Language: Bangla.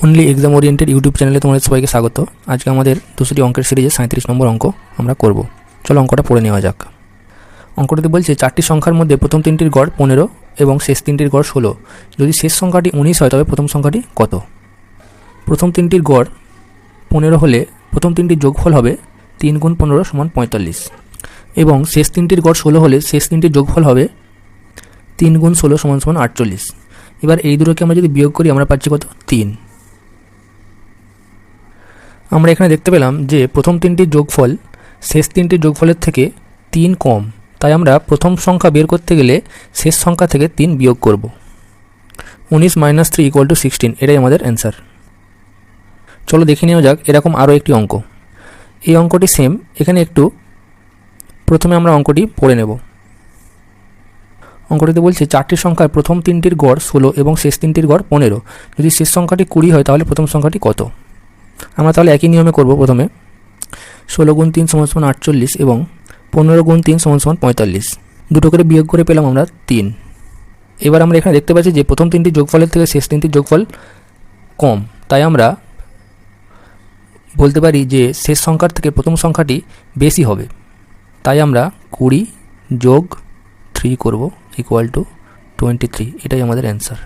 অনলি এক্সাম ওরিয়েন্টেড ইউটিউব চ্যানেলে তোমাদের সবাইকে স্বাগত। আজকে আমাদের 200টি অঙ্কের সিরিজে 37 নম্বর অঙ্ক আমরা করব। চলো অঙ্কটা পড়ে নেওয়া যাক। অঙ্কটাতে বলছে 4টি সংখ্যার মধ্যে প্রথম তিনটির গড় 15 এবং শেষ তিনটির গড় 16। যদি শেষ সংখ্যাটি 19 হয় তবে প্রথম সংখ্যাটি কত? প্রথম তিনটির গড় 15 হলে প্রথম তিনটির যোগফল হবে 3 × 15 = 45 এবং শেষ তিনটির গড় 16 হলে শেষ তিনটির যোগফল হবে 3 × 16 = 48। এবার এই দুটোকে আমরা যদি বিয়োগ করি আমরা পাচ্ছি কত? 3। আমরা এখানে দেখতে পেলাম যে প্রথম তিনটির যোগফল শেষ তিনটির যোগফলের থেকে 3 কম, তাই আমরা প্রথম সংখ্যা বের করতে গেলে শেষ সংখ্যা থেকে 3 বিয়োগ করব। 19 - 3 = 16, এটাই আমাদের অ্যান্সার। চলো দেখে নেওয়া যাক এরকম আরও একটি অঙ্ক। এই অঙ্কটি সেম, এখানে একটু প্রথমে আমরা অঙ্কটি পড়ে নেব। অঙ্কটিতে বলছে 4টি সংখ্যার প্রথম তিনটির গড় 16 এবং শেষ তিনটির গড় 15। যদি শেষ সংখ্যাটি 20 হয় তাহলে প্রথম সংখ্যাটি কত? আমরা তাহলে একই নিয়মে করব। প্রথমে 16 × 3 = 48 এবং 15 × 3 = 45। দুটো করে বিয়োগ করে পেলাম আমরা 3। এবার আমরা এখানে দেখতে পাচ্ছি যে প্রথম তিনটি যোগফলের থেকে শেষ তিনটির যোগফল কম, তাই আমরা বলতে পারি যে শেষ সংখ্যার থেকে প্রথম সংখ্যাটি বেশি হবে। তাই আমরা 20 + 3 করব = 23, এটাই আমাদের অ্যান্সার।